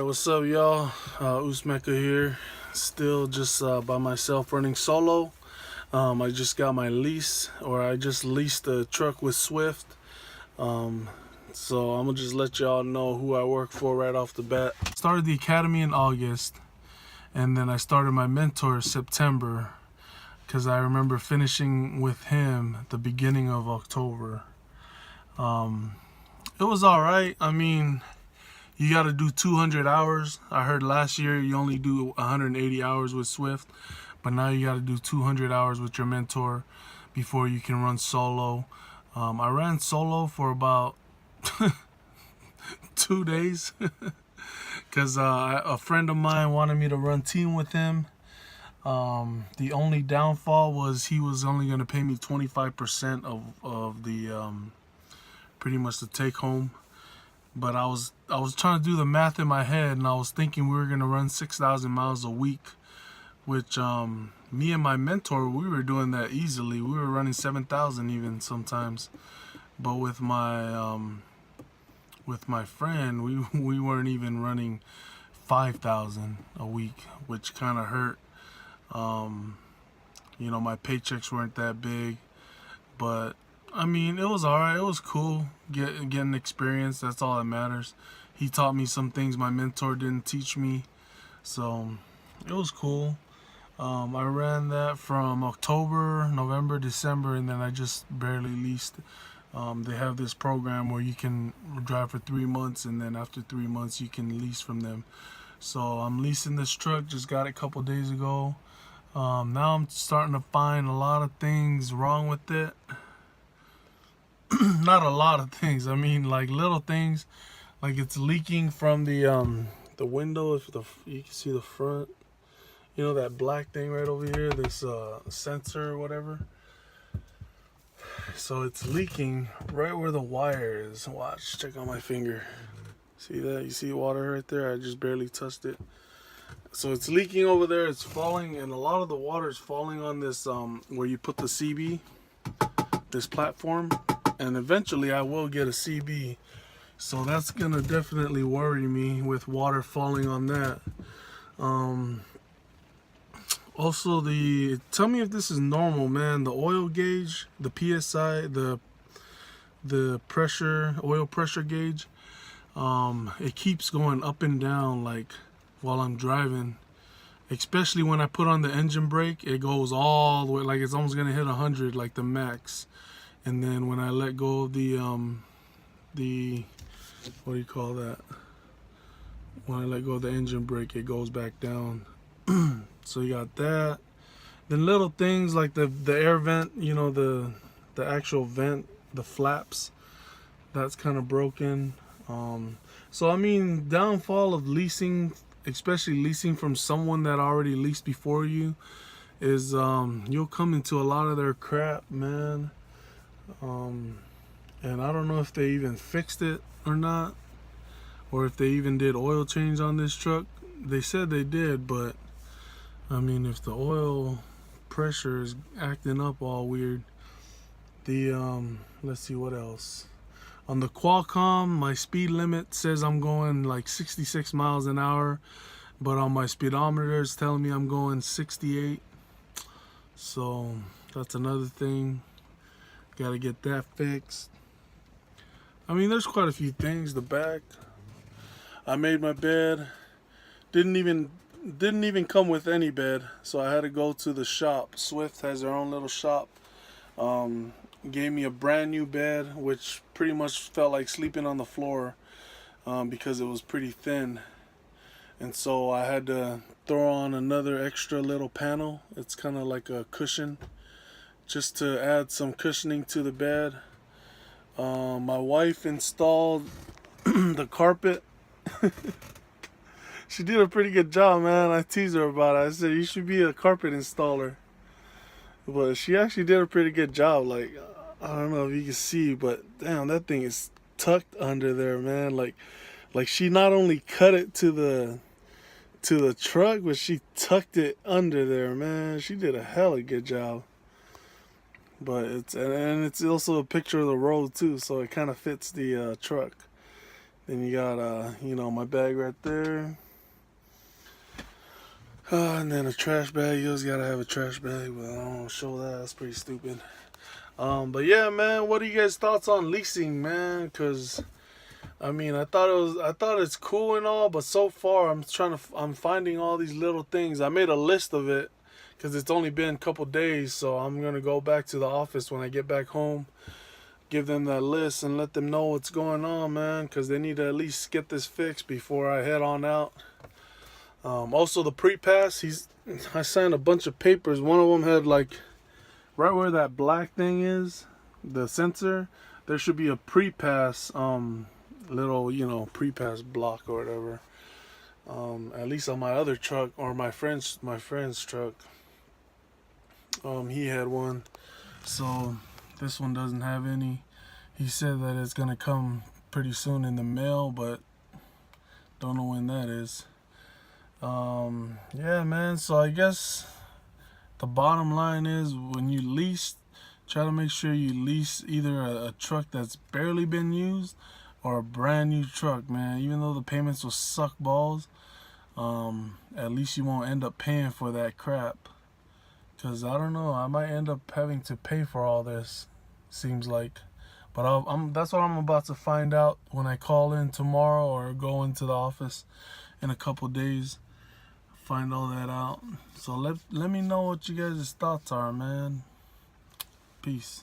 What's up, y'all? Uce Mecca here. Still just by myself running solo. I just got my lease, or I just leased a truck with Swift. So I'm gonna just let y'all know who I work for right off the bat. Started the academy in August, and then I started my mentor September, because I remember finishing with him the beginning of October. It was all right. I mean, you got to do 200 hours. I heard last year you only do 180 hours with Swift, but now you got to do 200 hours with your mentor before you can run solo. I ran solo for about 2 days because a friend of mine wanted me to run team with him. The only downfall was he was only going to pay me 25% of the pretty much the take home. But I was trying to do the math in my head, and I was thinking we were gonna run 6,000 miles a week, which me and my mentor, we were doing that easily. We were running 7,000 even sometimes. But with my friend, we weren't even running 5,000 a week, which kind of hurt. You know, my paychecks weren't that big, but I mean, it was alright. It was cool getting experience. That's all that matters. He taught me some things my mentor didn't teach me, so it was cool. I ran that from October, November, December, and then I just barely leased. They have this program where you can drive for 3 months, and then after 3 months you can lease from them. So I'm leasing this truck. Just got it a couple days ago. Now I'm starting to find a lot of things wrong with it. Not a lot of things. I mean, like little things, like it's leaking from the window. If you can see the front, you know that black thing right over here, this sensor or whatever. So it's leaking right where the wire is. Watch, check out my finger. See that? You see water right there? I just barely touched it. So it's leaking over there. It's falling, and a lot of the water is falling on this where you put the CB, this platform. And eventually I will get a CB, so that's gonna definitely worry me with water falling on that. Also, tell me if this is normal, man. The oil gauge, the PSI, the pressure, oil pressure gauge, it keeps going up and down like while I'm driving. Especially when I put on the engine brake, it goes all the way, like it's almost gonna hit 100, like the max. And then when I let go of the what do you call that? When I let go of the engine brake, it goes back down. So you got that. Then little things like the air vent, you know, the actual vent, the flaps, that's kind of broken. So I mean, downfall of leasing, especially leasing from someone that already leased before you, is you'll come into a lot of their crap, man. And I don't know if they even fixed it or not, or if they even did oil change on this truck. They said they did, but I mean, if the oil pressure is acting up all weird, let's see what else. On the Qualcomm, my speed limit says I'm going like 66 miles an hour, but on my speedometer it's telling me I'm going 68. So that's another thing. Gotta get that fixed. I mean, there's quite a few things. The back, I made my bed. Didn't even come with any bed, so I had to go to the shop. Swift has their own little shop. Gave me a brand new bed, which pretty much felt like sleeping on the floor because it was pretty thin. And so I had to throw on another extra little panel. It's kind of like a cushion, just to add some cushioning to the bed. My wife installed the carpet. She did a pretty good job, man. I teased her about it. I said, you should be a carpet installer. But she actually did a pretty good job. Like, I don't know if you can see, but damn, that thing is tucked under there, man. Like she not only cut it to the truck, but she tucked it under there, man. She did a hella good job. But it's also a picture of the road too, so it kind of fits the truck. Then you got, you know, my bag right there. And then a trash bag. You always gotta have a trash bag, but I don't show that. That's pretty stupid. But yeah, man, what are you guys' thoughts on leasing, man? Cause I mean, I thought it's cool and all, but so far I'm finding all these little things. I made a list of it because it's only been a couple days, so I'm gonna go back to the office when I get back home, give them that list and let them know what's going on, man, because they need to at least get this fixed before I head on out. Also, the pre-pass, I signed a bunch of papers. One of them had like right where that black thing is, the sensor. There should be a pre-pass, little, you know, pre-pass block or whatever. At least on my other truck or my friend's truck. He had one, so this one doesn't have any. He said that it's gonna come pretty soon in the mail, but don't know when that is. Yeah, man, so I guess the bottom line is when you lease, try to make sure you lease either a truck that's barely been used or a brand new truck, man. Even though the payments will suck balls, at least you won't end up paying for that crap. Cause I don't know, I might end up having to pay for all this, seems like. But that's what I'm about to find out when I call in tomorrow or go into the office in a couple days. Find all that out. So let me know what you guys' thoughts are, man. Peace.